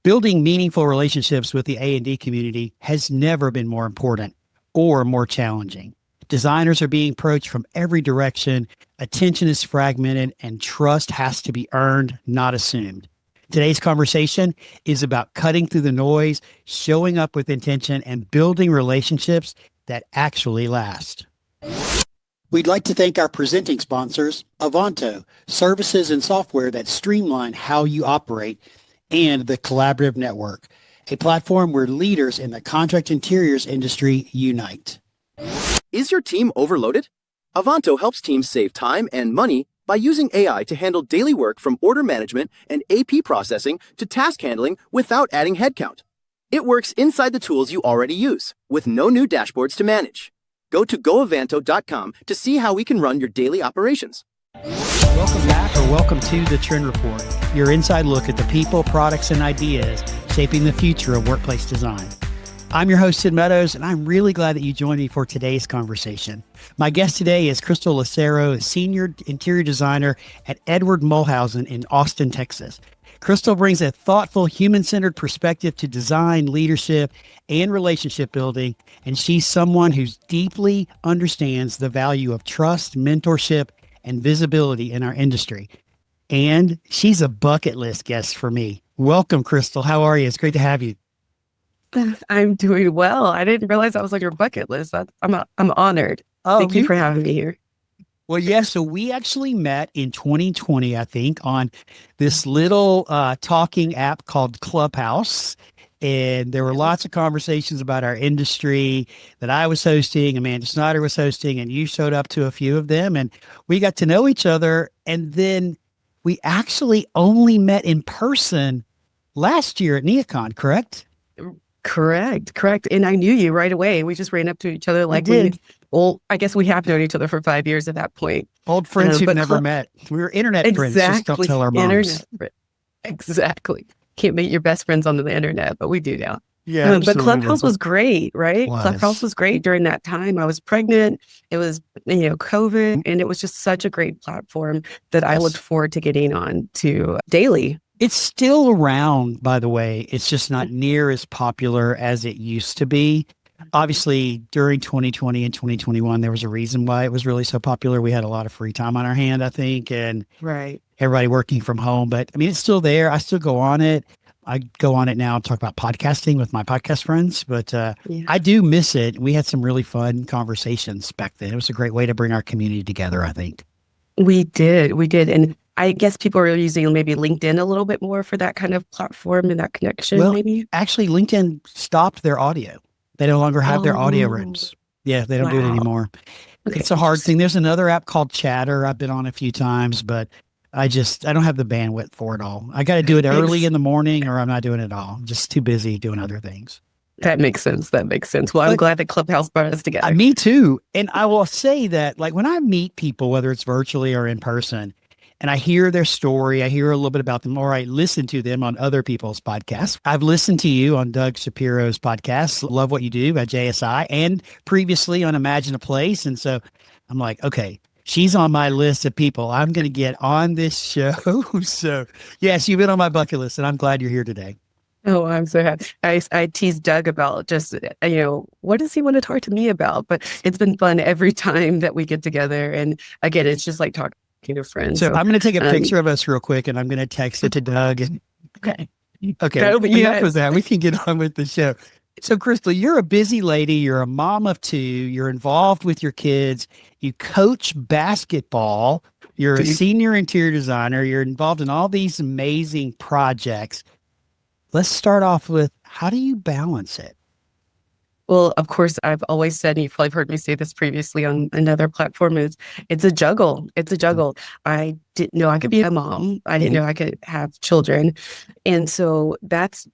Building meaningful relationships with the A&D community has never been more important or more challenging. Designers are being approached from every direction, attention is fragmented, and trust has to be earned, not assumed. Today's conversation is about cutting through the noise, showing up with intention, and building relationships that actually last. We'd like to thank our presenting sponsors, Avanto, services and software that streamline how you operate, and the Collaborative Network, a platform where leaders in the contract interiors industry unite. Is your team overloaded? Avanto helps teams save time and money by using AI to handle daily work from order management and AP processing to task handling without adding headcount. It works inside the tools you already use, with no new dashboards to manage. Go to goavanto.com to see how we can run your daily operations. Welcome back, or welcome to the Trend Report, your inside look at the people, products, and ideas shaping the future of workplace design. I'm your host, Sid Meadows, and I'm really glad that you joined me for today's conversation. My guest today is Krystal Lucero, a senior interior designer at Edward Mulhausen in Austin, Texas. Krystal brings a thoughtful, human-centered perspective to design, leadership, and relationship building, and she's someone who deeply understands the value of trust, mentorship, and visibility in our industry. And she's a bucket list guest for me. Welcome, Krystal. How are you? It's great to have you. I'm doing well. I didn't realize I was on your bucket list. I'm honored. Thank you for having me here. Well, yeah, so we actually met in 2020, I think, on this little talking app called Clubhouse. And there were lots of conversations about our industry that I was hosting, Amanda Snyder was hosting, and you showed up to a few of them. And we got to know each other. And then we actually only met in person last year at NeoCon, correct? Correct. And I knew you right away. We just ran up to each other like I guess we have known each other for 5 years at that point. Old friends who've never met. We were internet friends. Just don't tell our moms. Exactly. Can't meet your best friends on the internet, but we do now. Yeah, but Clubhouse was great, right? Clubhouse was great during that time. I was pregnant. It was, COVID, and it was just such a great platform that I looked forward to getting on to daily. It's still around, by the way. It's just not near as popular as it used to be. Obviously, during 2020 and 2021, there was a reason why it was really so popular. We had a lot of free time on our hand, I think, and everybody working from home. But I mean, it's still there. I still go on it. I go on it now and talk about podcasting with my podcast friends, but I do miss it. We had some really fun conversations back then. It was a great way to bring our community together, I think. We did. And I guess people are using maybe LinkedIn a little bit more for that kind of platform and that connection, maybe? Actually, LinkedIn stopped their audio. They no longer have their audio rooms. Yeah, they don't do it anymore. Okay. It's a hard thing. There's another app called Chatter. I've been on a few times, but I don't have the bandwidth for it all. I got to do it early in the morning or I'm not doing it all. I'm just too busy doing other things. That makes sense. Well, I'm glad that Clubhouse brought us together. Me too. And I will say that, like, when I meet people, whether it's virtually or in person, and I hear their story, I hear a little bit about them, or I listen to them on other people's podcasts. I've listened to you on Doug Shapiro's podcast, Love What You Do at JSI, and previously on Imagine a Place. And so I'm like, okay, she's on my list of people I'm going to get on this show. So yes, you've been on my bucket list, and I'm glad you're here today. Oh, I'm so happy. I teased Doug about just, what does he want to talk to me about? But it's been fun every time that we get together. And again, it's just like talking to friends. So I'm going to take a picture of us real quick, and I'm going to text it to Doug. Okay. Enough of that. We can get on with the show. So, Krystal, you're a busy lady. You're a mom of two. You're involved with your kids. You coach basketball. You're a senior interior designer. You're involved in all these amazing projects. Let's start off with, how do you balance it? Well, of course, I've always said, and you've probably heard me say this previously on another platform, it's a juggle. It's a juggle. I didn't know I could be a mom. I didn't know I could have children. And so that's,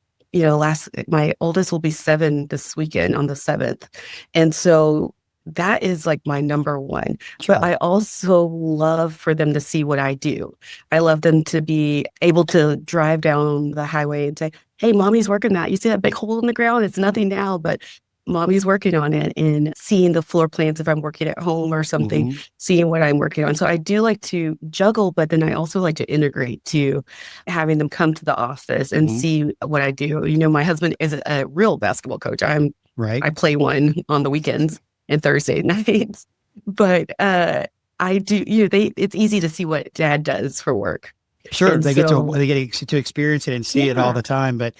my oldest will be 7 this weekend on the 7th. And so that is like my number one. But I also love for them to see what I do. I love them to be able to drive down the highway and say, hey, mommy's working that. You see that big hole in the ground? It's nothing now, but mommy's working on it, and seeing the floor plans if I'm working at home or something, seeing what I'm working on. So I do like to juggle, but then I also like to integrate to having them come to the office and see what I do. My husband is a real basketball coach. I play one on the weekends and Thursday nights, but I do, it's easy to see what dad does for work. Sure. And They get to experience it and see it all the time. But,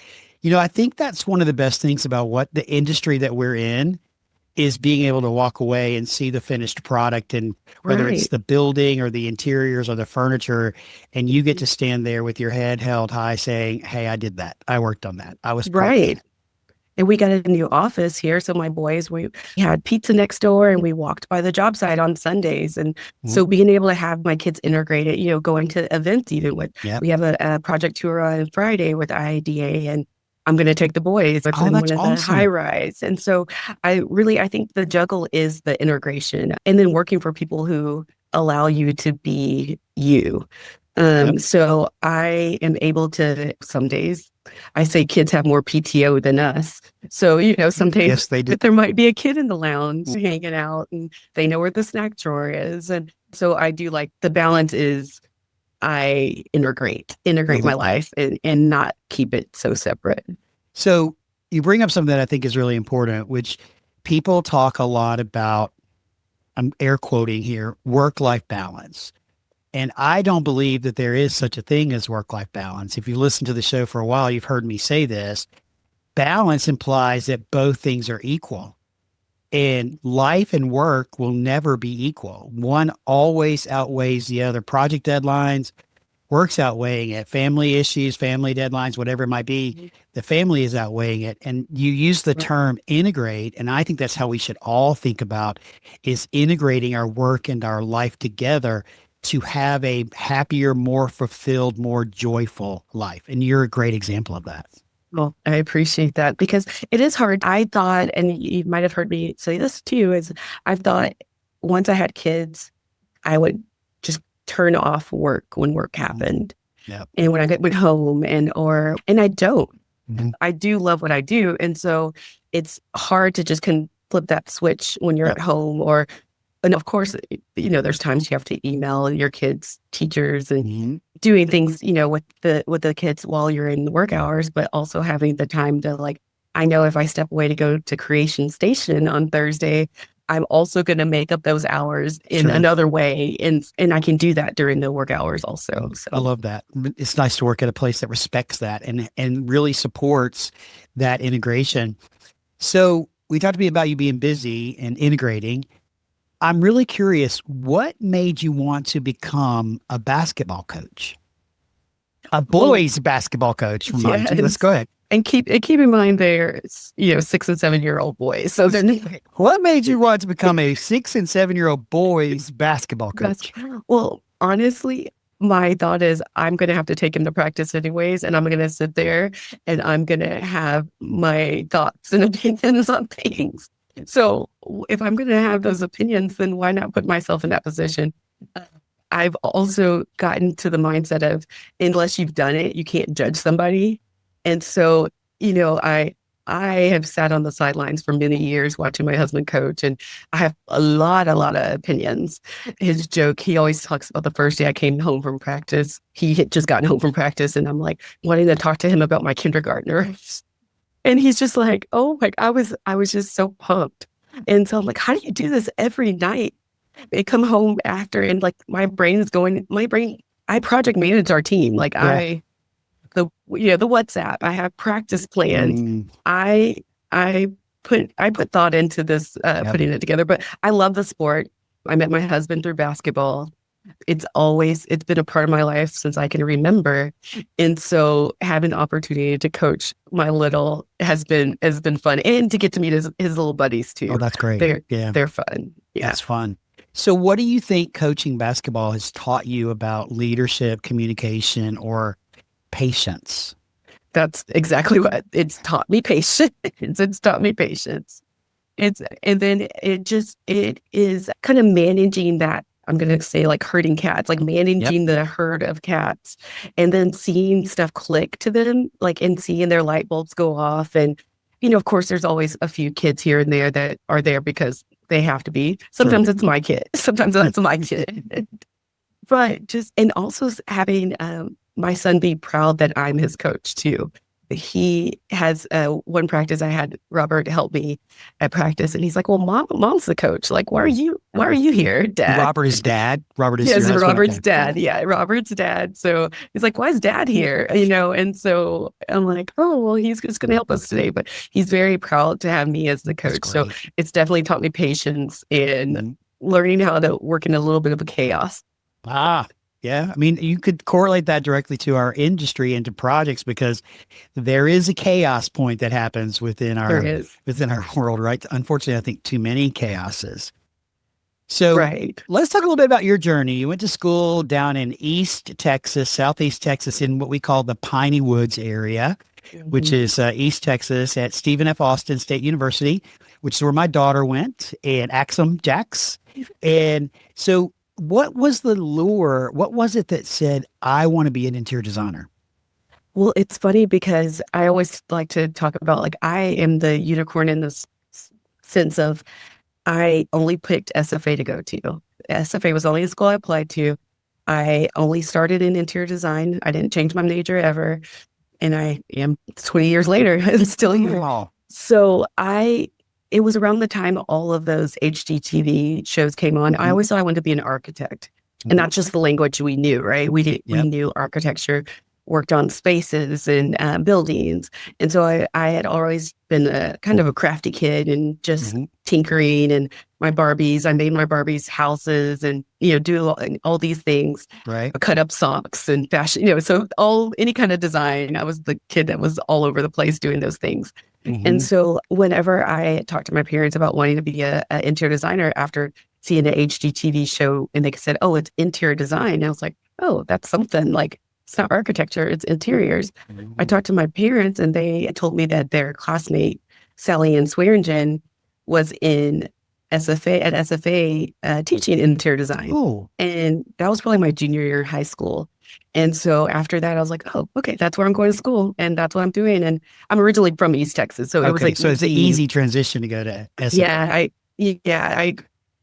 I think that's one of the best things about what the industry that we're in is being able to walk away and see the finished product, and whether it's the building or the interiors or the furniture, and you get to stand there with your head held high saying, hey, I did that. I worked on that. I was proud. Right. And we got a new office here. So my boys, we had pizza next door and we walked by the job site on Sundays. And so being able to have my kids integrated, going to events, even with, we have a project tour on Friday with IIDA, and I'm going to take the boys in one of the high rise. And so I think the juggle is the integration, and then working for people who allow you to be you. So I am able to, some days, I say kids have more PTO than us. So, some days yes, they do. there might be a kid in the lounge hanging out, and they know where the snack drawer is. And so I do like the balance is I integrate my life and not keep it so separate. So you bring up something that I think is really important, which people talk a lot about, I'm air quoting here, work-life balance. And I don't believe that there is such a thing as work-life balance. If you listen to the show for a while, you've heard me say this. Balance implies that both things are equal. And life and work will never be equal. One always outweighs the other. Project deadlines, work's outweighing it. Family issues, family deadlines, whatever it might be, the family is outweighing it. And you use the term integrate, and I think that's how we should all think about is integrating our work and our life together to have a happier, more fulfilled, more joyful life. And you're a great example of that. Well, I appreciate that, because it is hard. I thought, and you might have heard me say this too, is I thought once I had kids, I would just turn off work when work happened. Yep. And when I went home and I don't. I do love what I do. And so it's hard to just flip that switch when you're at home, and of course, there's times you have to email your kids' teachers and doing things, with the kids while you're in the work hours, but also having the time to I know if I step away to go to Creation Station on Thursday, I'm also going to make up those hours in another way. And I can do that during the work hours also. So I love that. It's nice to work at a place that respects that and really supports that integration. So we talked to me about you being busy and integrating. I'm really curious, what made you want to become a basketball coach? A boys basketball coach, remind you. Let's go ahead. And keep in mind they're 6 and 7 year old boys. So what made you want to become a 6 and 7 year old boys basketball coach? Well, honestly, my thought is I'm going to have to take him to practice anyways, and I'm going to sit there and I'm going to have my thoughts and opinions on things. So if I'm going to have those opinions, then why not put myself in that position? I've also gotten to the mindset of, unless you've done it, you can't judge somebody. And so, I have sat on the sidelines for many years watching my husband coach, and I have a lot of opinions. His joke, he always talks about the first day I came home from practice. He had just gotten home from practice, and I'm wanting to talk to him about my kindergartners. And he's just oh my, I was just so pumped. And so I'm how do you do this every night? I come home after and my brain, I project manage our team. The WhatsApp, I have practice plans. I put thought into this, putting it together, but I love the sport. I met my husband through basketball. It's been a part of my life since I can remember. And so having the opportunity to coach my little has been fun, and to get to meet his little buddies too. Oh, that's great. They're fun. Yeah. That's fun. So what do you think coaching basketball has taught you about leadership, communication, or patience? That's exactly what it's taught me. Patience. It's taught me patience. And then it is kind of managing that. I'm going to say herding cats, managing the herd of cats, and then seeing stuff click to them, and seeing their light bulbs go off, and of course, there's always a few kids here and there that are there because they have to be. Sometimes it's my kid. Sometimes that's my kid. But and also having my son be proud that I'm his coach too. He has one practice. I had Robert help me at practice, and he's like, "Well, mom's the coach. Like, why are you here, Dad?" Robert is dad. Robert is yes, your husband? Robert's Okay. dad. Yeah, Robert's dad. So he's like, "Why is Dad here?" And so I'm like, "Oh, well, he's just going to help us today." But he's very proud to have me as the coach. So it's definitely taught me patience and learning how to work in a little bit of a chaos. Yeah. I mean, you could correlate that directly to our industry and to projects because there is a chaos point that happens within our world, right? Unfortunately, I think too many chaoses. So let's talk a little bit about your journey. You went to school down in Southeast Texas, in what we call the Piney Woods area, which is East Texas at Stephen F. Austin State University, which is where my daughter went, and Axum Jax. And so what was the lure? What was it that said, I want to be an interior designer? Well, it's funny because I always like to talk about, like, I am the unicorn in this sense of I only picked SFA to go to. SFA was the only school I applied to. I only started in interior design. I didn't change my major ever. And I am 20 years later, I'm still here. Wow. So it was around the time all of those HGTV shows came on. I always thought I wanted to be an architect, and not just the language we knew, right? We knew architecture, worked on spaces and buildings. And so I had always been a kind of a crafty kid and just tinkering, and I made my Barbies houses and, do all these things, right? Cut up socks and fashion, so any kind of design. I was the kid that was all over the place doing those things. And so whenever I talked to my parents about wanting to be an interior designer after seeing the HGTV show, and they said, "Oh, it's interior design," I was like, "Oh, that's something. Like, it's not architecture, it's interiors." I talked to my parents, and they told me that their classmate, Sally Ann Swearingen, was in SFA teaching interior design. Oh. And that was probably my junior year of high school. And so after that, I was like, "Oh, okay, that's where I'm going to school, and that's what I'm doing." And I'm originally from East Texas, so it was like, so it's an easy transition to go to SFA. I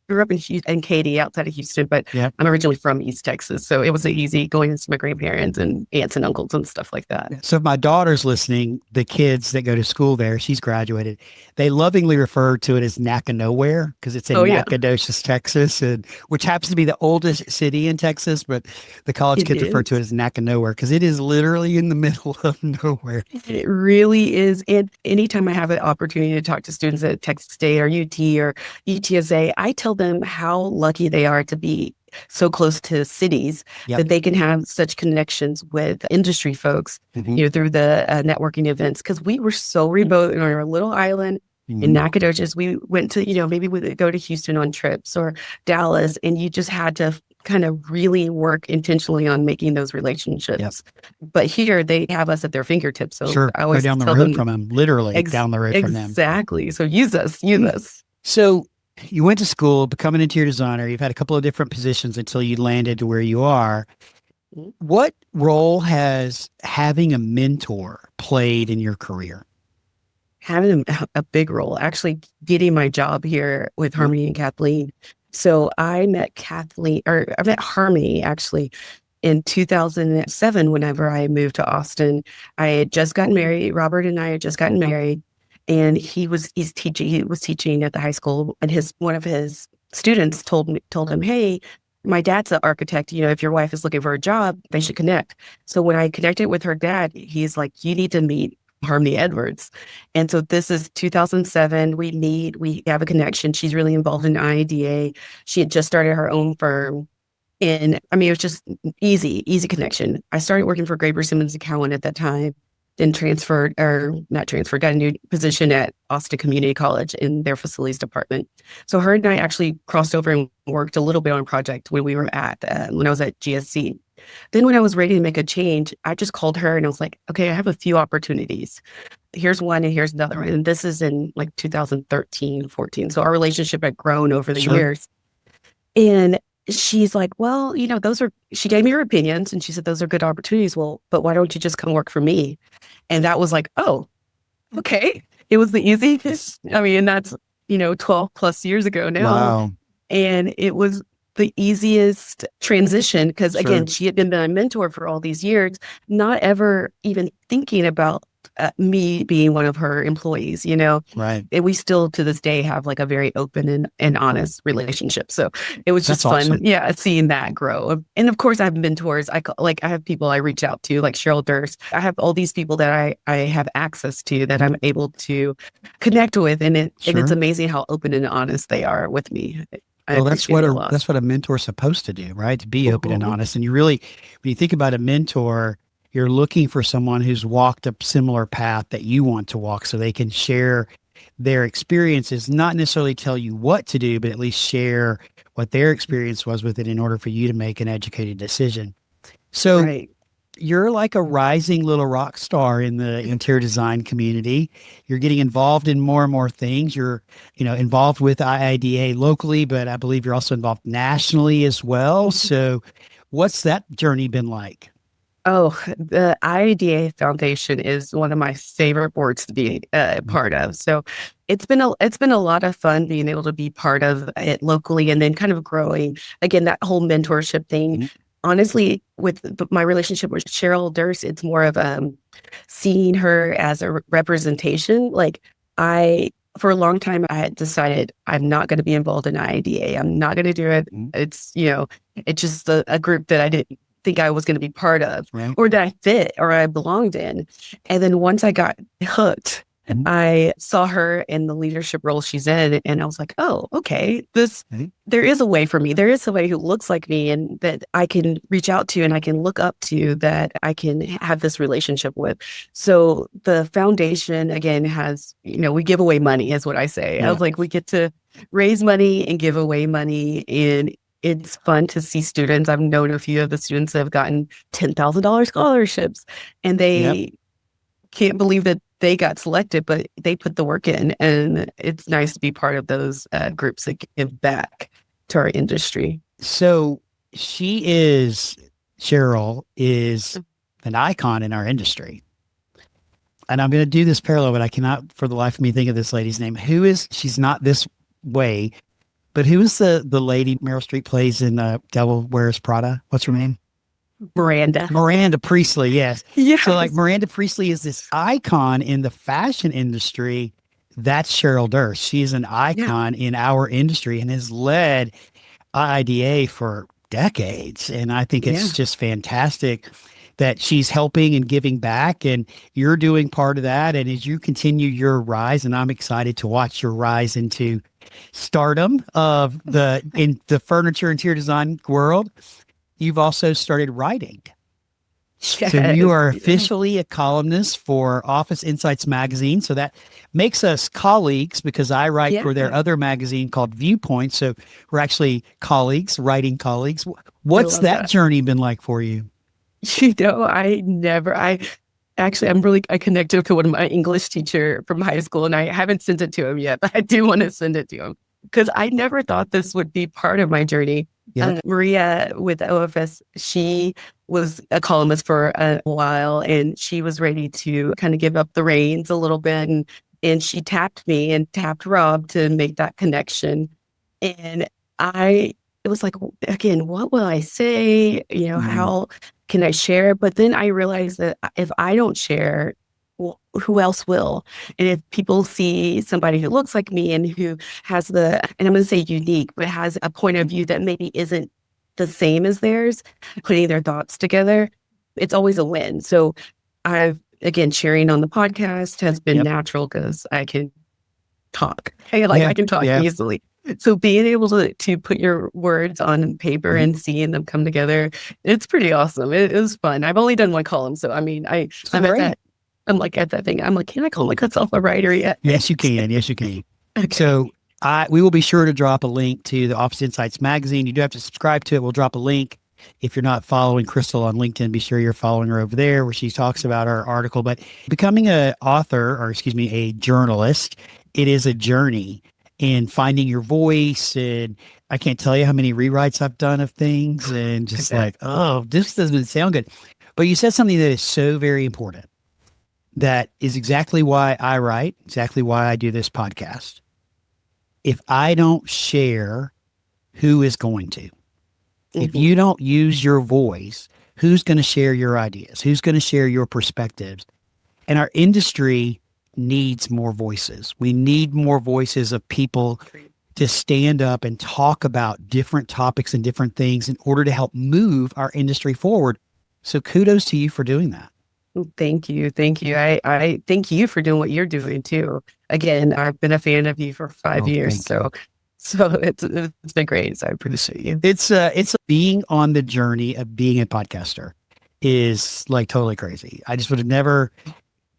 grew up in Katy, outside of Houston, but I'm originally from East Texas, so it was easy going to my grandparents and aunts and uncles and stuff like that. So if my daughter's listening, the kids that go to school there, she's graduated, they lovingly refer to it as NACA Nowhere because it's in Nacogdoches, Texas, which happens to be the oldest city in Texas, but the college kids refer to it as NACA Nowhere because it is literally in the middle of nowhere. It really is. And anytime I have an opportunity to talk to students at Texas State or UT or UTSA, I tell them how lucky they are to be so close to cities that they can have such connections with industry folks, through the networking events. Because we were so remote in our little island in Nacogdoches. We went to, maybe we would go to Houston on trips or Dallas, and you just had to kind of really work intentionally on making those relationships. But here they have us at their fingertips. So I always go down the road from them, literally down the road from them. Exactly. So use us. So you went to school, become an interior designer. You've had a couple of different positions until you landed to where you are. What role has having a mentor played in your career? Having a big role, actually getting my job here with Harmony and Kathleen. So I met Harmony actually in 2007, whenever I moved to Austin. I had just gotten married. Robert and I had just gotten married. And he was teaching at the high school, and one of his students told him, "Hey, my dad's an architect. If your wife is looking for a job, they should connect." So when I connected with her dad, he's like, "You need to meet Harmony Edwards." And so this is 2007. We meet, we have a connection. She's really involved in IIDA. She had just started her own firm. And it was just easy connection. I started working for Graber Simmons & Cowan at that time. Then got a new position at Austin Community College in their facilities department. So her and I actually crossed over and worked a little bit on a project when I was at GSC. Then when I was ready to make a change, I just called her and I was like, "Okay, I have a few opportunities. Here's one and here's another one." And this is in like 2013, 14. So our relationship had grown over the years. And she's like, "Well, she gave me her opinions and she said, those are good opportunities. Well, but why don't you just come work for me?" And that was like, "Oh, okay." It was the easiest. I mean, and that's, 12 plus years ago now. Wow. And it was the easiest transition because, Sure. again, she had been my mentor for all these years, not ever even thinking about me being one of her employees, Right. And we still to this day have like a very open and honest relationship. So it was just That's fun. awesome. Yeah. Seeing that grow. And of course I have mentors. I have people I reach out to like Cheryl Durst. I have all these people that I have access to that I'm able to connect with. And it's Sure. amazing how open and honest they are with me. Well, that's what a mentor's supposed to do, right? To be open and honest. And you really, when you think about a mentor, you're looking for someone who's walked a similar path that you want to walk so they can share their experiences, not necessarily tell you what to do, but at least share what their experience was with it in order for you to make an educated decision. So Right. You're like a rising little rock star in the interior design community. You're getting involved in more and more things. You're, involved with IIDA locally, but I believe you're also involved nationally as well. So what's that journey been like? Oh, the IIDA Foundation is one of my favorite boards to be part of. So it's been a lot of fun being able to be part of it locally and then kind of growing again that whole mentorship thing. Mm-hmm. Honestly, with my relationship with Cheryl Durst, it's more of seeing her as a representation. Like for a long time, I had decided I'm not going to be involved in IIDA. I'm not going to do it. Mm-hmm. It's it's just a group that I didn't think I was going to be part of, right. or that I fit or I belonged in. And then once I got hooked, mm-hmm. I saw her in the leadership role she's in, and I was like, oh, okay, there is a way for me. There is somebody who looks like me and that I can reach out to and I can look up to, that I can have this relationship with. So the foundation, again, has, we give away money, is what I say. Yeah. I was like, we get to raise money and give away money, and it's fun to see students. I've known a few of the students that have gotten $10,000 scholarships, and they can't believe that they got selected, but they put the work in. And it's nice to be part of those groups that give back to our industry. So Cheryl is an icon in our industry. And I'm going to do this parallel, but I cannot for the life of me think of this lady's name. She's not this way, but who is the lady Meryl Streep plays in Devil Wears Prada? What's her name? Miranda Priestly, yes. So like Miranda Priestly is this icon in the fashion industry. That's Cheryl Durst. She's an icon in our industry and has led IIDA for decades. And I think it's just fantastic that she's helping and giving back, and you're doing part of that. And as you continue your rise, and I'm excited to watch your rise into stardom in the furniture interior design world, you've also started writing. Yes. So you are officially a columnist for Office Insights magazine. So that makes us colleagues because I write for their other magazine called Viewpoint. So we're actually colleagues, writing colleagues. What's that journey been like for you? I connected to one of my English teacher from high school, and I haven't sent it to him yet, but I do want to send it to him because I never thought this would be part of my journey. Yeah. Maria with OFS, she was a columnist for a while, and she was ready to kind of give up the reins a little bit. And she tapped me and tapped Rob to make that connection. And it was like, again, what will I say? How can I share? But then I realized that if I don't share, well, who else will? And if people see somebody who looks like me and who has and I'm going to say unique, but has a point of view that maybe isn't the same as theirs, putting their thoughts together, it's always a win. So again, sharing on the podcast has been natural because I can talk. I can talk easily. So being able to put your words on paper and seeing them come together, it's pretty awesome. It was fun. I've only done one column. So, I mean, I'm at that thing. I'm like, can I call myself a writer yet? Yes, you can. Yes, you can. Okay. So we will be sure to drop a link to the Office Insights magazine. You do have to subscribe to it. We'll drop a link. If you're not following Krystal on LinkedIn, be sure you're following her over there where she talks about her article. But becoming a journalist, it is a journey in finding your voice. And I can't tell you how many rewrites I've done of things and just this doesn't sound good. But you said something that is so very important. that is exactly why I write, exactly why I do this podcast. If I don't share, who is going to? If you don't use your voice, who's going to share your ideas? Who's going to share your perspectives? And our industry needs more voices. We need more voices of people to stand up and talk about different topics and different things in order to help move our industry forward. So kudos to you for doing that. Thank you. Thank you. I thank you for doing what you're doing too. Again, I've been a fan of you for 5 years. So it's been great. So I appreciate you. It's being on the journey of being a podcaster is like totally crazy. I just would have never,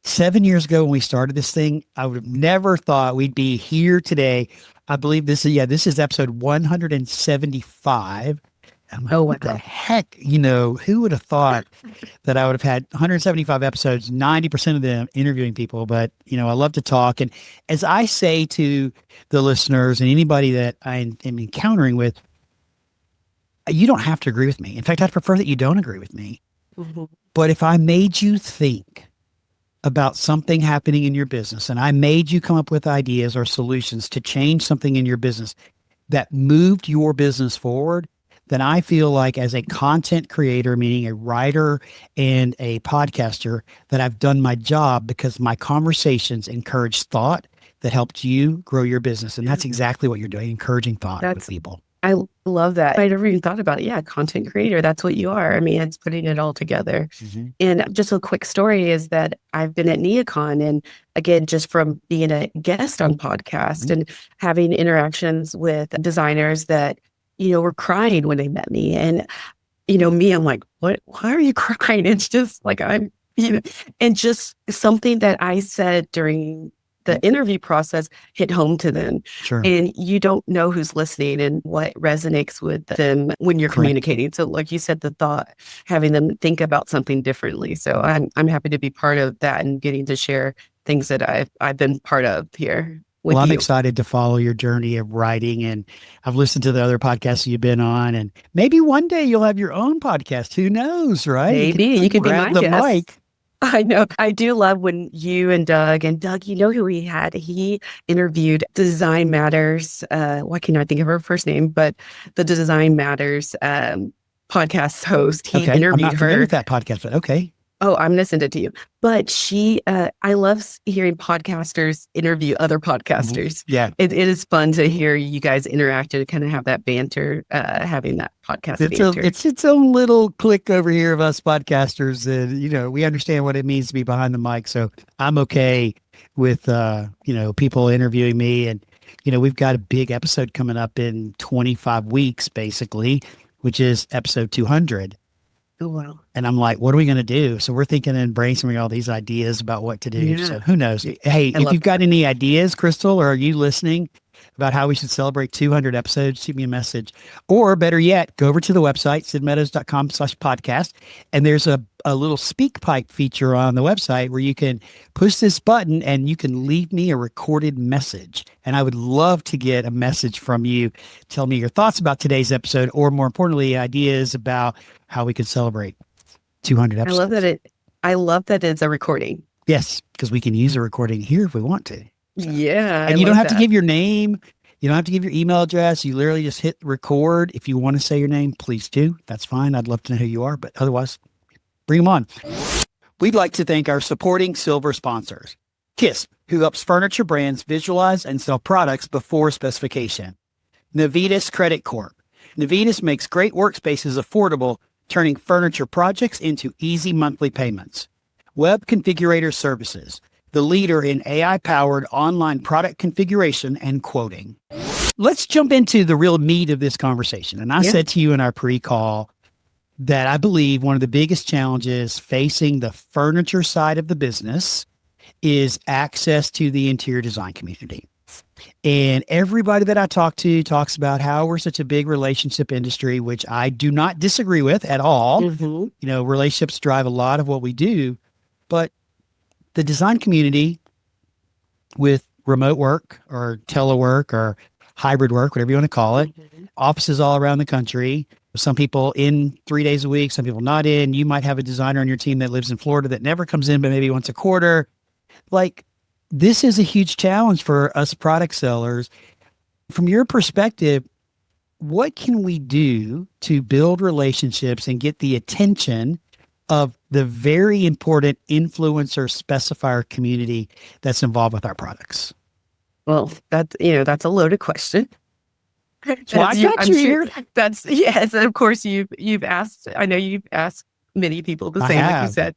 7 years ago when we started this thing, I would have never thought we'd be here today. I believe this is episode 175. I'm like, what the heck? Who would have thought that I would have had 175 episodes, 90% of them interviewing people? But, I love to talk. And as I say to the listeners and anybody that I am encountering with, you don't have to agree with me. In fact, I'd prefer that you don't agree with me. Mm-hmm. But if I made you think about something happening in your business and I made you come up with ideas or solutions to change something in your business that moved your business forward, then I feel like as a content creator, meaning a writer and a podcaster, that I've done my job because my conversations encourage thought that helped you grow your business. And that's exactly what you're doing, encouraging thought with people. I love that. I never even thought about it. Yeah, content creator. That's what you are. I mean, it's putting it all together. Mm-hmm. And just a quick story is that I've been at NeoCon, and again, just from being a guest on podcast and having interactions with designers that were crying when they met me. And, I'm like, what, why are you crying? It's just like, and just something that I said during the interview process hit home to them. Sure. And you don't know who's listening and what resonates with them when you're communicating. So like you said, the thought, having them think about something differently. So I'm happy to be part of that and getting to share things that I've been part of here. Well, I'm excited to follow your journey of writing, and I've listened to the other podcasts you've been on, and maybe one day you'll have your own podcast. Who knows, right? Maybe you could be my guest. Mic. I know. I do love when you and Doug, you know who he had? He interviewed Design Matters. Why can't I think of her first name? But the Design Matters podcast host. He interviewed I'm not her. familiar with that podcast, but okay. Oh, I'm going to send it to you. But she, I love hearing podcasters interview other podcasters. Mm-hmm. Yeah. It is fun to hear you guys interact and kind of have that banter, having that podcast banter. It's its own little clique over here of us podcasters. And, we understand what it means to be behind the mic. So I'm okay with, people interviewing me. And, we've got a big episode coming up in 25 weeks, basically, which is episode 200. Oh, wow. And I'm like, what are we going to do? So we're thinking and brainstorming all these ideas about what to do. Yeah. So who knows? Hey, if you've got any ideas, Krystal, or are you listening about how we should celebrate 200 episodes, shoot me a message. Or better yet, go over to the website, sidmeadows.com/podcast. And there's a little speak pipe feature on the website where you can push this button and you can leave me a recorded message. And I would love to get a message from you. Tell me your thoughts about today's episode, or more importantly, ideas about how we could celebrate 200 episodes. I love that it's a recording. Yes, because we can use a recording here if we want to. Yeah. And you don't have to give your name. You don't have to give your email address. You literally just hit record. If you want to say your name, please do. That's fine. I'd love to know who you are, but otherwise, bring them on. We'd like to thank our supporting silver sponsors. KISS, who helps furniture brands visualize and sell products before specification. Navitas Credit Corp. Navitas makes great workspaces affordable, turning furniture projects into easy monthly payments. Web Configurator Services, the leader in AI-powered online product configuration and quoting. Let's jump into the real meat of this conversation. And I said to you in our pre-call that I believe one of the biggest challenges facing the furniture side of the business is access to the interior design community. And everybody that I talk to talks about how we're such a big relationship industry, which I do not disagree with at all. Mm-hmm. Relationships drive a lot of what we do, but the design community with remote work or telework or hybrid work, whatever you want to call it, offices all around the country, Some people in 3 days a week, some people not in. You might have a designer on your team that lives in Florida that never comes in, but maybe once a quarter. Like, this is a huge challenge for us product sellers. From your perspective, what can we do to build relationships and get the attention of the very important influencer specifier community that's involved with our products? Well, that's a loaded question. Well, I got you here. That's yes. And of course, you've asked. I know you've asked many people the same, like you said.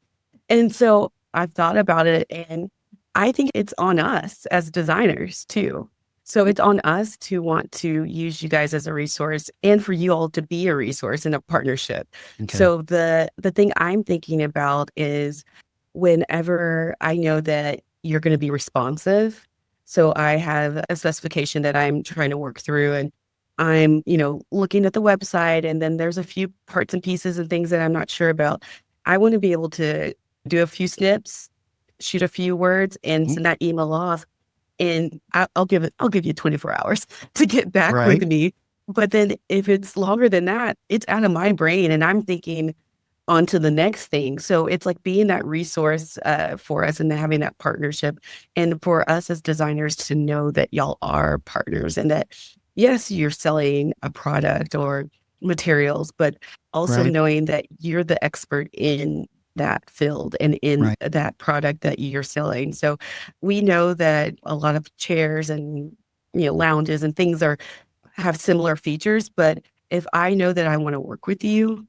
And so I've thought about it, and I think it's on us as designers too. So it's on us to want to use you guys as a resource, and for you all to be a resource in a partnership. Okay. So the thing I'm thinking about is whenever I know that you're going to be responsive. So I have a specification that I'm trying to work through, and I'm, looking at the website, and then there's a few parts and pieces and things that I'm not sure about. I want to be able to do a few snips, shoot a few words, and send that email off. And I'll give you 24 hours to get back with me. But then if it's longer than that, it's out of my brain, and I'm thinking on to the next thing. So it's like being that resource for us and having that partnership, and for us as designers to know that y'all are partners, and that yes, you're selling a product or materials, but also knowing that you're the expert in that field and in that product that you're selling. So we know that a lot of chairs and lounges and things have similar features, but if I know that I want to work with you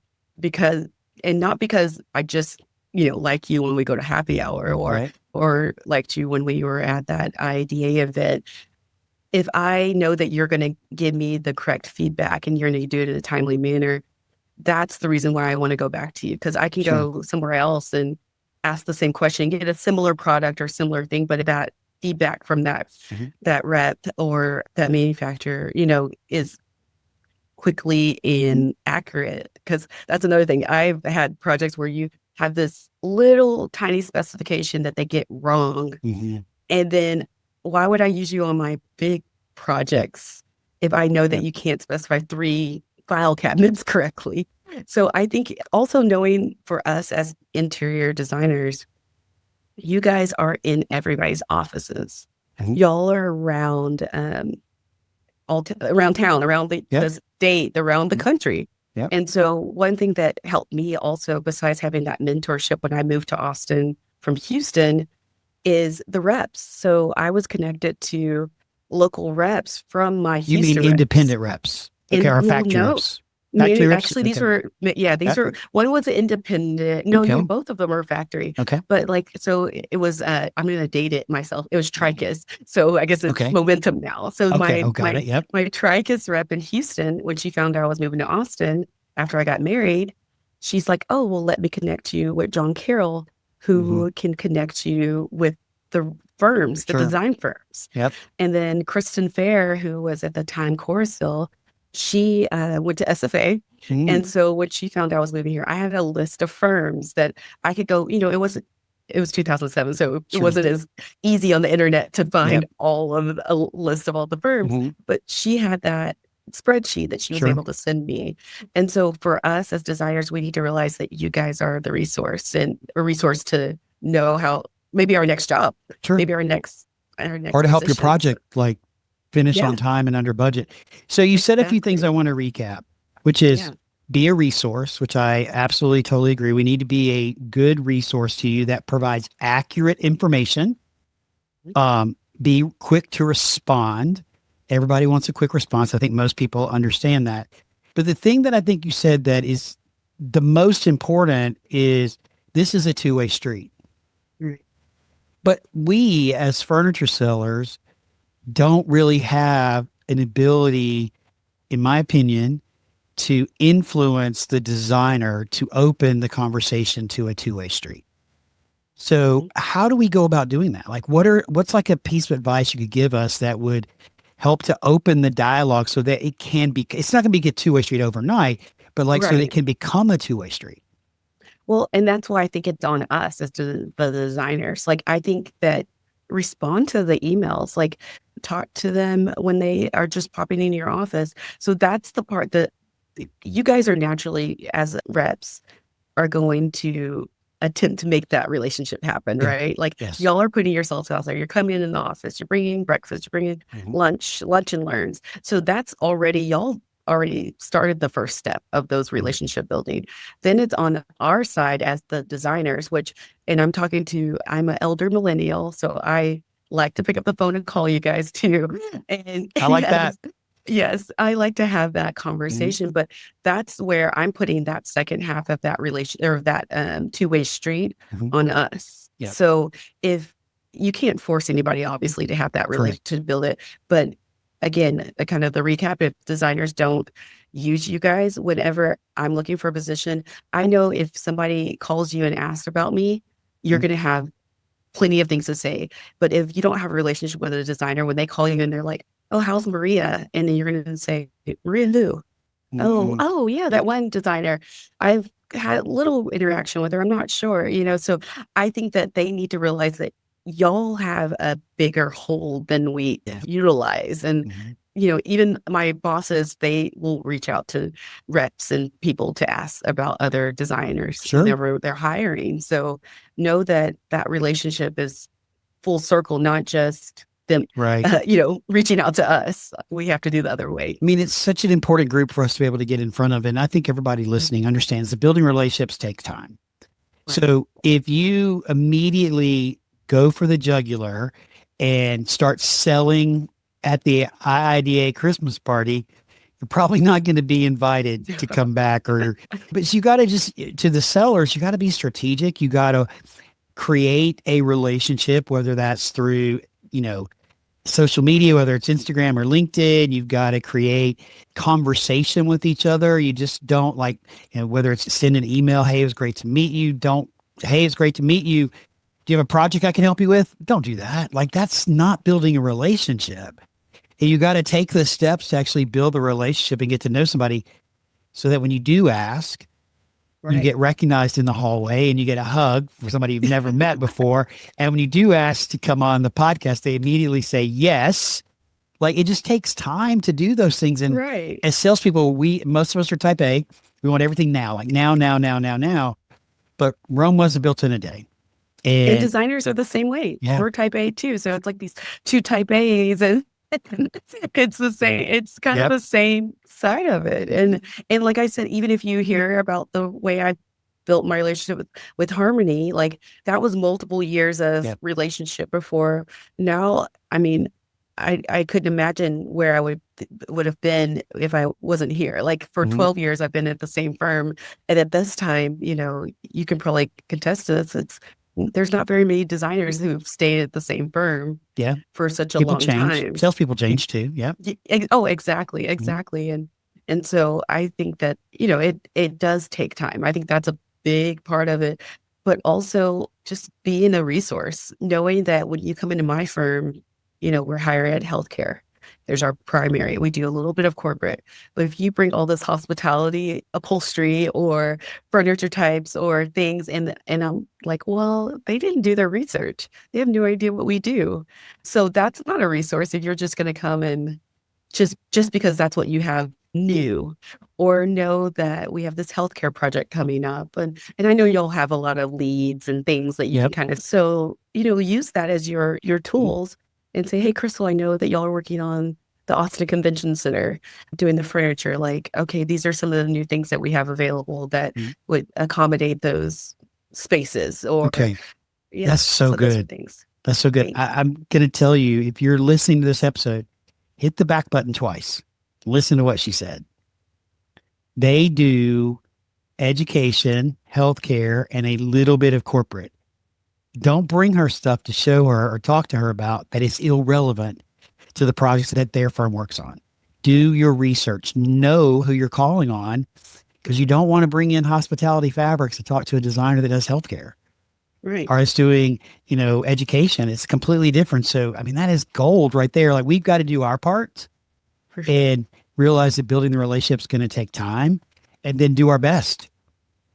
not because I just like you when we go to happy hour or liked you when we were at that IIDA event, if I know that you're going to give me the correct feedback and you're going to do it in a timely manner, that's the reason why I want to go back to you, because I can go somewhere else and ask the same question, get a similar product or similar thing, but that feedback from that rep or that manufacturer, is quickly and accurate. Because that's another thing. I've had projects where you have this little tiny specification that they get wrong, and then why would I use you on my big projects if I know that you can't specify 3 file cabinets correctly? So I think also knowing for us as interior designers, you guys are in everybody's offices. Y'all are around around town, around the state, around the country. And so one thing that helped me also, besides having that mentorship when I moved to Austin from Houston, is the reps. So I was connected to local reps from my Houston You mean independent reps? Okay, or factory reps? Factory reps? Actually, these were, one was an independent. No, both of them are factory. Okay. But so it was, I'm going to date it myself. It was Tricus. So I guess it's Momentum now. So my Tricus rep in Houston, when she found out I was moving to Austin after I got married, she's like, oh, well, let me connect you with John Carroll, who can connect you with the firms, the design firms. And then Kristen Fair, who was at the time Chorusville, she went to SFA. And so when she found out I was moving here, I had a list of firms that I could go, it was 2007. So it wasn't as easy on the internet to find all of a list of all the firms, but she had that spreadsheet that she was able to send me. And so for us as designers, we need to realize that you guys are the resource, and a resource to know how maybe our next job, maybe our next or to help your project finish on time and under budget. So you said a few things I want to recap, which is be a resource, which I absolutely totally agree. We need to be a good resource to you that provides accurate information. Be quick to respond. Everybody wants a quick response. I think most people understand that. But the thing that I think you said that is the most important is this is a two-way street. But we as furniture sellers don't really have an ability, in my opinion, to influence the designer to open the conversation to a two-way street. So how do we go about doing that? What's a piece of advice you could give us that would help to open the dialogue so that it can be, it's not going to be a two-way street overnight, but so that it can become a two-way street? Well, and that's why I think it's on us as the designers. I think that respond to the emails, talk to them when they are just popping into your office. So that's the part that you guys are naturally, as reps, are going to attempt to make that relationship happen, right? Like Yes. y'all are putting yourselves out there. You're coming in the office, you're bringing breakfast, you're bringing lunch and learns. So that's already, y'all already started the first step of those relationship building. Then it's on our side as the designers, and I'm an elder millennial, so I like to pick up the phone and call you guys too. And I like that. Yes, I like to have that conversation, but that's where I'm putting that second half of that relation or that two-way street on us. Yep. So if you can't force anybody, obviously, to have that relationship to build it, but again, kind of the recap: if designers don't use you guys, whenever I'm looking for a position, I know if somebody calls you and asks about me, you're going to have plenty of things to say. But if you don't have a relationship with a designer, when they call you and they're like, "Oh, how's Maria?" And then you're going to say, "Maria who?" Oh, yeah, that one designer. I've had a little interaction with her. I'm not sure, So I think that they need to realize that y'all have a bigger hold than we utilize. And, even my bosses, they will reach out to reps and people to ask about other designers whenever they're hiring. So know that that relationship is full circle, not just them, reaching out to us. We have to do the other way. I mean, it's such an important group for us to be able to get in front of. And I think everybody listening understands that building relationships takes time. Right. So if you immediately go for the jugular and start selling at the IIDA Christmas party, you're probably not going to be invited to come back. But you got to to the sellers, you got to be strategic. You got to create a relationship, whether that's through, social media, whether it's Instagram or LinkedIn. You've got to create conversation with each other. You just don't whether it's send an email, "Hey, it was great to meet you." "Hey, it's great to meet you. Do you have a project I can help you with?" Don't do that. That's not building a relationship. And you got to take the steps to actually build a relationship and get to know somebody so that when you do ask, you get recognized in the hallway and you get a hug for somebody you've never met before. And when you do ask to come on the podcast, they immediately say yes. It just takes time to do those things. And as salespeople, most of us are type A. We want everything now, now. But Rome wasn't built in a day. And designers are the same way. Yeah. We're type A too. So it's like these two type A's, and it's the same. It's kind of the same side of it. And like I said, even if you hear about the way I built my relationship with Harmony, that was multiple years of relationship before. Now, I mean, I couldn't imagine where I would have been if I wasn't here. For 12 years, I've been at the same firm, and at this time, you can probably contest to this. There's not very many designers who've stayed at the same firm for such a long time. Salespeople change too. Yeah. Oh, exactly. And so I think that, it does take time. I think that's a big part of it, but also just being a resource, knowing that when you come into my firm, we're higher ed healthcare. There's our primary. We do a little bit of corporate. But if you bring all this hospitality, upholstery, or furniture types or things, and I'm like, well, they didn't do their research. They have no idea what we do. So that's not a resource if you're just going to come and just because that's what you have new, or know that we have this healthcare project coming up. And I know you'll have a lot of leads and things that you can kind of, use that as your tools. And say, "Hey, Krystal, I know that y'all are working on the Austin Convention Center, doing the furniture. Okay, these are some of the new things that we have available that would accommodate those spaces." Or that's so good. That's so good. I'm going to tell you, if you're listening to this episode, hit the back button twice. Listen to what she said. They do education, healthcare, and a little bit of corporate. Don't bring her stuff to show her or talk to her about that is irrelevant to the projects that their firm works on. Do your research. Know who you're calling on, because you don't want to bring in hospitality fabrics to talk to a designer that does healthcare. Right. Or is doing, education. It's completely different. So, I mean, that is gold right there. We've got to do our part and realize that building the relationship is going to take time, and then do our best.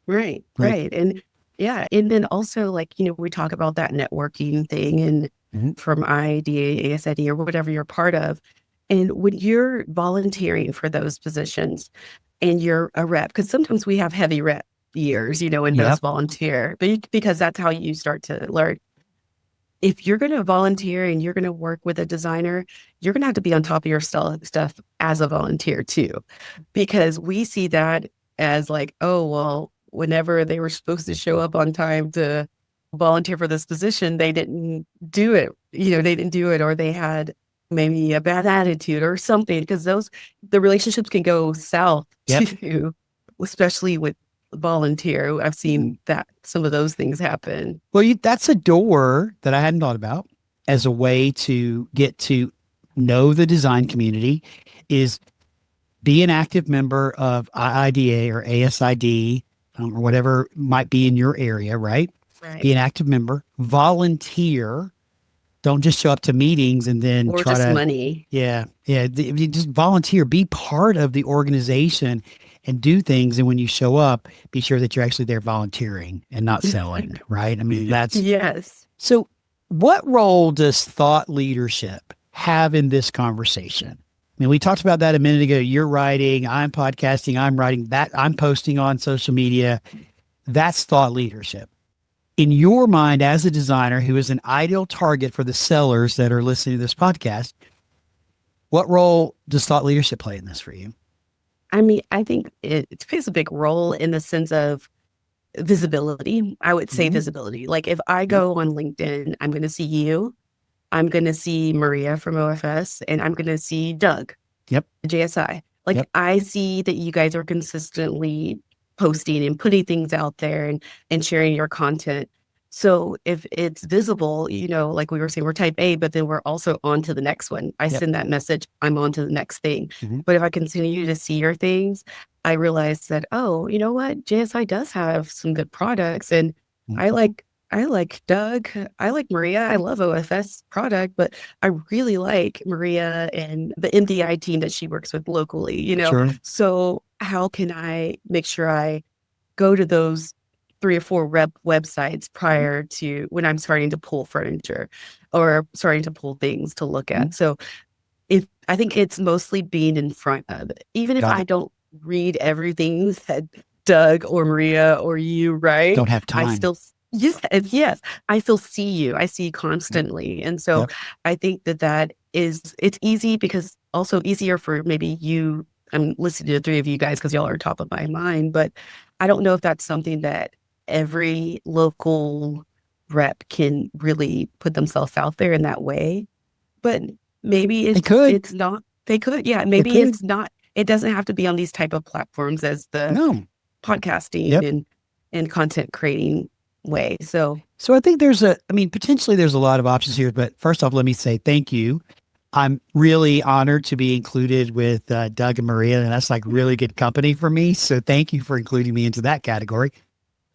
Right. And and then also, we talk about that networking thing, and from IIDA, ASID, or whatever you're part of. And when you're volunteering for those positions, and you're a rep, because sometimes we have heavy rep years, in those volunteer, but because that's how you start to learn. If you're going to volunteer and you're going to work with a designer, you're going to have to be on top of your stuff as a volunteer too, because we see that as like, oh, well, whenever they were supposed to show up on time to volunteer for this position, they didn't do it. They didn't do it, or they had maybe a bad attitude or something, because the relationships can go south too, especially with volunteer. I've seen that some of those things happen. Well, that's a door that I hadn't thought about as a way to get to know the design community, is be an active member of IIDA or ASID, or whatever might be in your area, right? Be an active member, volunteer. Don't just show up to meetings and then or try just to money. Yeah. Just volunteer, be part of the organization and do things. And when you show up, be sure that you're actually there volunteering and not selling, right? I mean, that's yes. So what role does thought leadership have in this conversation? I mean, we talked about that a minute ago. You're writing, I'm podcasting, I'm writing, that I'm posting on social media. That's thought leadership. In your mind, as a designer who is an ideal target for the sellers that are listening to this podcast, what role does thought leadership play in this for you? I mean, I think it plays a big role in the sense of visibility. I would say visibility. Like if I go on LinkedIn, I'm going to see you, I'm going to see Maria from OFS, and I'm going to see Doug, JSI. Like I see that you guys are consistently posting and putting things out there and sharing your content. So if it's visible, like we were saying, we're type A, but then we're also on to the next one. I send that message, I'm on to the next thing. But if I continue to see your things, I realize that, oh, you know what? JSI does have some good products. And I like Doug. I like Maria. I love OFS product, but I really like Maria and the MDI team that she works with locally, Sure. So how can I make sure I go to those 3 or 4 rep websites prior to when I'm starting to pull furniture or starting to pull things to look at? So I think it's mostly being in front of it. Even if I don't read everything that Doug or Maria or you write, don't have time. I still I still see you. I see you constantly. And so I think it's easy, because also easier for maybe you. I'm listening to the 3 of you guys because y'all are top of my mind, but I don't know if that's something that every local rep can really put themselves out there in that way. But maybe it's not. They could. Yeah. Maybe it's not. It doesn't have to be on these type of platforms as the podcasting and content creating way. So I think potentially there's a lot of options here, but first off, let me say thank you. I'm really honored to be included with Doug and Maria, and that's like really good company for me. So thank you for including me into that category.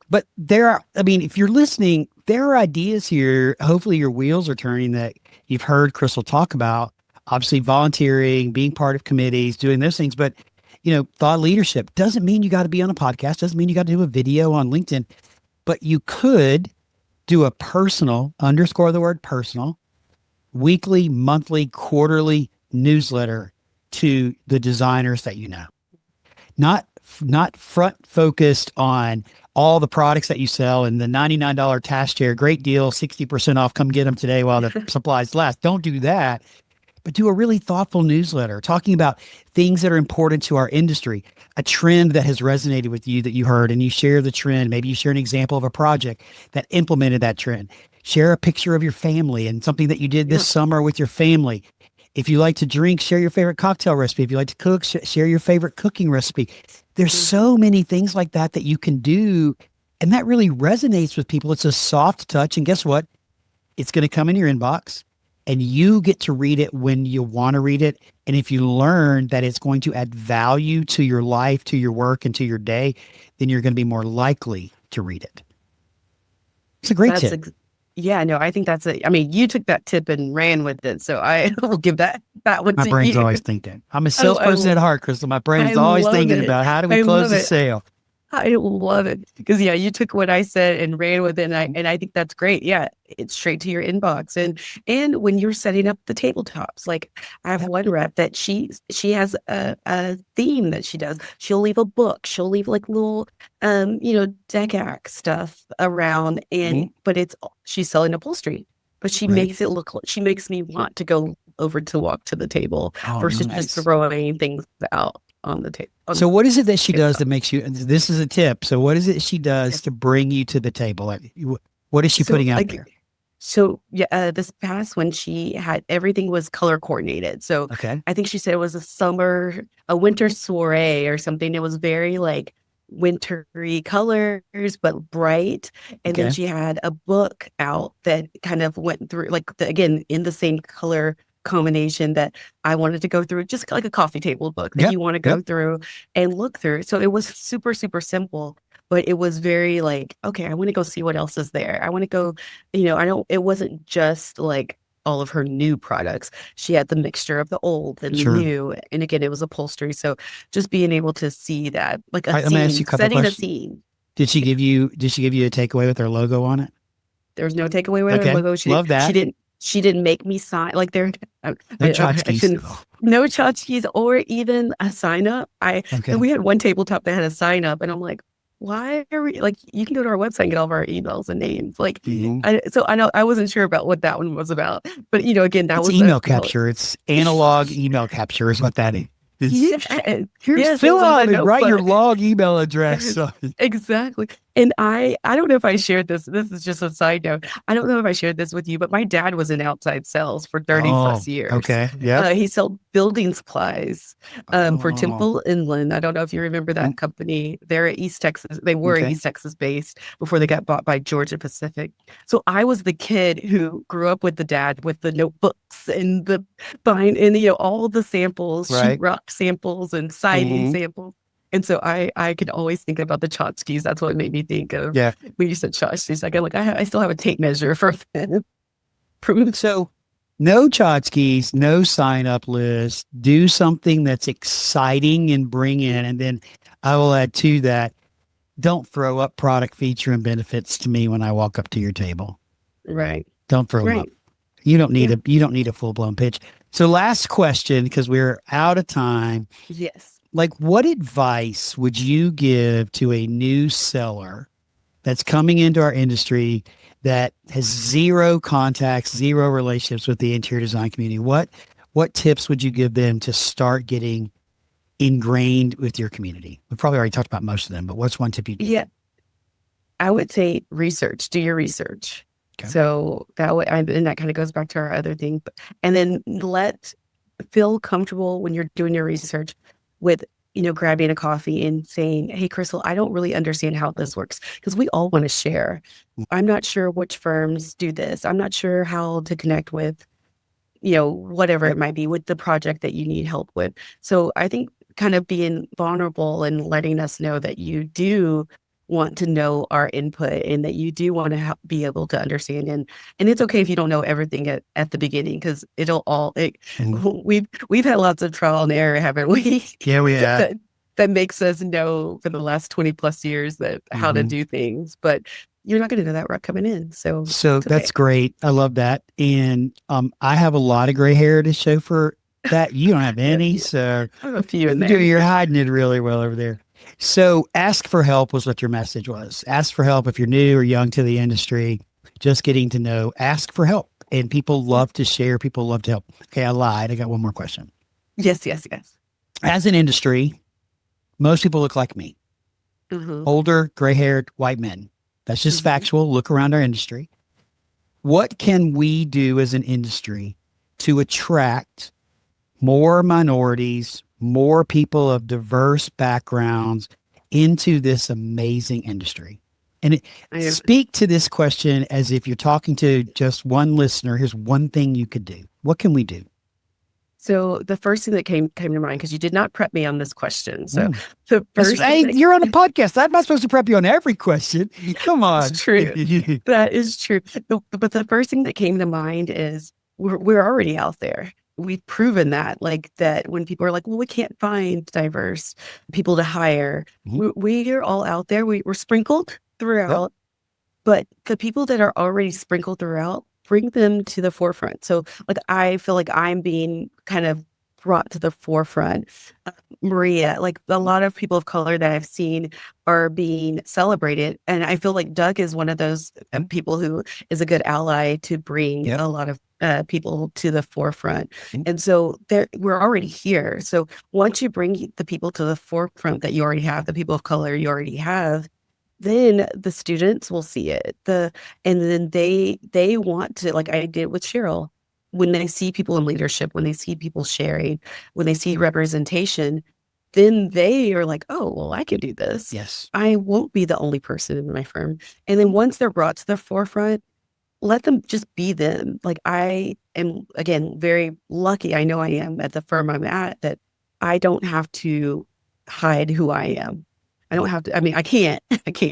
But if you're listening, there are ideas here. Hopefully your wheels are turning that you've heard Krystal talk about, obviously volunteering, being part of committees, doing those things. But, thought leadership doesn't mean you got to be on a podcast, doesn't mean you got to do a video on LinkedIn, but you could do a personal, underscore the word personal, weekly, monthly, quarterly newsletter to the designers that you know. Not front focused on all the products that you sell and the $99 task chair, great deal, 60% off, come get them today while the supplies last. Don't do that, but do a really thoughtful newsletter talking about things that are important to our industry, a trend that has resonated with you that you heard, and you share the trend. Maybe you share an example of a project that implemented that trend. Share a picture of your family and something that you did this summer with your family. If you like to drink, share your favorite cocktail recipe. If you like to cook, share your favorite cooking recipe. There's so many things like that you can do, and that really resonates with people. It's a soft touch, and guess what? It's going to come in your inbox, and you get to read it when you want to read it. And if you learn that it's going to add value to your life, to your work, and to your day, then you're going to be more likely to read it. It's a great tip. I think you took that tip and ran with it. So I will give that one to you. My brain's always thinking. I'm a salesperson at heart, Krystal. My brain's always thinking about how do we close the sale. I love it because you took what I said and ran with it, and I think that's great. Yeah, it's straight to your inbox, and when you're setting up the tabletops, like I have one rep that she has a theme that she does. She'll leave a book. She'll leave like little deck stuff around, and but she's selling upholstery, but she makes it look. She makes me want to go over to walk to the table versus just throwing things out on the table. So what is it that she does that makes you, and this is a tip. So what is it she does to bring you to the table? Like, what is she putting out there? So this past one, she had, everything was color coordinated. So I think she said it was a winter soiree or something. It was very like wintry colors, but bright. And then she had a book out that kind of went through again, in the same color combination that I wanted to go through, just like a coffee table book that you want to go through and look through. So it was super, super simple, but it was very like, okay, I want to go see what else is there. I want to go, it wasn't just like all of her new products. She had the mixture of the old and the new. And again, it was upholstery. So just being able to see that, like setting a scene. Did she give you a takeaway with her logo on it? There was no takeaway with her logo. Love that. She didn't make me sign no tchotchkes or even a sign up. And we had one tabletop that had a sign up, and I'm like, why are we like? You can go to our website and get all of our emails and names. Like, so I know I wasn't sure about what that one was about, but again, was email capture. It's analog email capture is what that is. Fill out and write your log email address. Exactly. And I don't know if I shared this. This is just a side note. I don't know if I shared this with you, but my dad was in outside sales for 30 plus years. Okay. Yeah. He sold building supplies for Temple Inland. I don't know if you remember that company. They're at East Texas. They were East Texas based before they got bought by Georgia Pacific. So I was the kid who grew up with the dad with the notebooks and the bind and all the samples, sheetrock samples and siding samples. And so I could always think about the tchotchkes. That's what made me think of when you said tchotchkes. I still have a tape measure for that. So no tchotchkes, no sign up list. Do something that's exciting and bring in. And then I will add to that, don't throw up product feature and benefits to me when I walk up to your table. Right. Don't throw them up. You don't need a full blown pitch. So last question, because we're out of time. Yes. Like, what advice would you give to a new seller that's coming into our industry that has zero contacts, zero relationships with the interior design community? What tips would you give them to start getting ingrained with your community? We've probably already talked about most of them, but what's one tip you give? Yeah, I would say research. Do your research. Okay. So that way, and that kind of goes back to our other thing. And then feel comfortable when you're doing your research with, grabbing a coffee and saying, hey, Krystal, I don't really understand how this works, because we all want to share. I'm not sure which firms do this. I'm not sure how to connect with, whatever it might be with the project that you need help with. So I think kind of being vulnerable and letting us know that you do want to know our input and that you do want to be able to understand. And it's okay if you don't know everything at the beginning, because we've had lots of trial and error, haven't we? Yeah, we have. That makes us know for the last 20 plus years that how to do things, but you're not going to know that right coming in. So that's great. I love that. And I have a lot of gray hair to show for that. You don't have any, so I have a few in there. You're hiding it really well over there. So ask for help was what your message was. Ask for help if you're new or young to the industry, just getting to know, ask for help. And people love to share. People love to help. Okay, I lied. I got one more question. Yes. As an industry, most people look like me. Older, gray-haired, white men. That's just factual. Look around our industry. What can we do as an industry to attract more minorities, more people of diverse backgrounds into this amazing industry? And speak to this question as if you're talking to just one listener. Here's one thing you could do. What can we do? So the first thing that came to mind, because you did not prep me on this question. So you're on a podcast. I'm not supposed to prep you on every question. Come on. That's true. That is true. But the first thing that came to mind is we're already out there. we've proven that, like that when people are like, well, we can't find diverse people to hire. We are all out there. We're sprinkled throughout, but the people that are already sprinkled throughout, bring them to the forefront. So like, I feel like I'm being kind of brought to the forefront. Maria, like a lot of people of color that I've seen are being celebrated. And I feel like Doug is one of those people who is a good ally to bring a lot of people to the forefront. And so we're already here. So once you bring the people to the forefront that you already have, the people of color you already have, then the students will see it. And then they want to, like I did with Cheryl, when they see people in leadership, when they see people sharing, when they see representation, then they are like, oh, well, I can do this. Yes. I won't be the only person in my firm. And then once they're brought to the forefront, let them just be them. Like I am, again, very lucky. I know I am at the firm I'm at, that I don't have to hide who I am. I don't have to, I mean, I can't.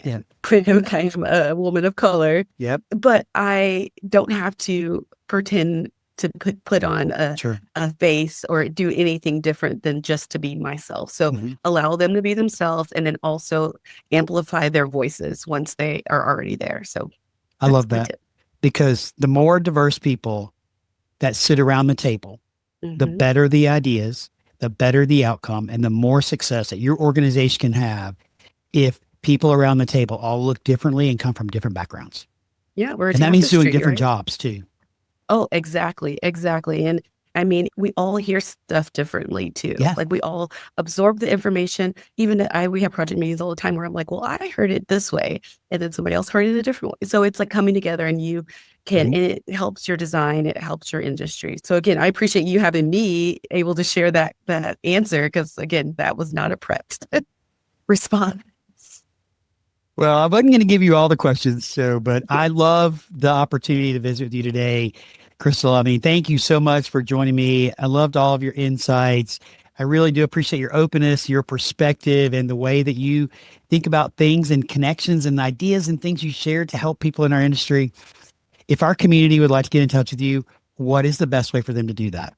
Yeah. I'm a woman of color. Yep. But I don't have to pretend to put on a face or do anything different than just to be myself. So allow them to be themselves, and then also amplify their voices once they are already there. So I love that, because the more diverse people that sit around the table, the better the ideas, the better the outcome, and the more success that your organization can have if people around the table all look differently and come from different backgrounds. Yeah. And that means doing different jobs too. Oh, exactly. And I mean, we all hear stuff differently too. Yeah. Like we all absorb the information. Even we have project meetings all the time where I'm like, well, I heard it this way, and then somebody else heard it a different way. So it's like coming together, and you can, and it helps your design, it helps your industry. So again, I appreciate you having me able to share that answer, because again, that was not a prepped response. Well, I wasn't going to give you all the questions, but I love the opportunity to visit with you today, Krystal. I mean, thank you so much for joining me. I loved all of your insights. I really do appreciate your openness, your perspective, and the way that you think about things and connections and ideas and things you share to help people in our industry. If our community would like to get in touch with you, what is the best way for them to do that?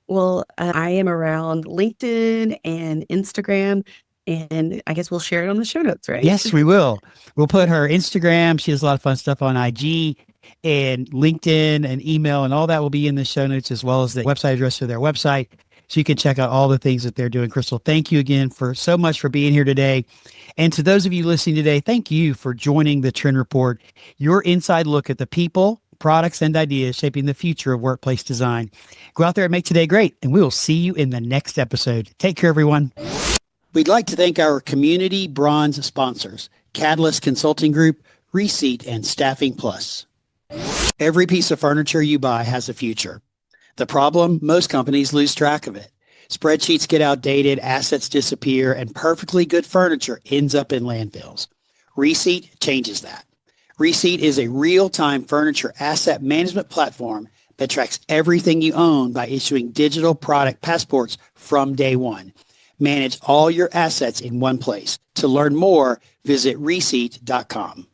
Well, I am around LinkedIn and Instagram. And I guess we'll share it on the show notes, right? Yes, we will. We'll put her Instagram. She has a lot of fun stuff on IG, and LinkedIn and email, and all that will be in the show notes, as well as the website address to their website. So you can check out all the things that they're doing. Krystal, thank you again so much for being here today. And to those of you listening today, thank you for joining the Trend Report, your inside look at the people, products, and ideas shaping the future of workplace design. Go out there and make today great, and we will see you in the next episode. Take care, everyone. We'd like to thank our community bronze sponsors, Catalyst Consulting Group, Reseat, and Staffing Plus. Every piece of furniture you buy has a future. The problem, most companies lose track of it. Spreadsheets get outdated, assets disappear, and perfectly good furniture ends up in landfills. Reseat changes that. Reseat is a real-time furniture asset management platform that tracks everything you own by issuing digital product passports from day one. Manage all your assets in one place. To learn more, visit reseat.com.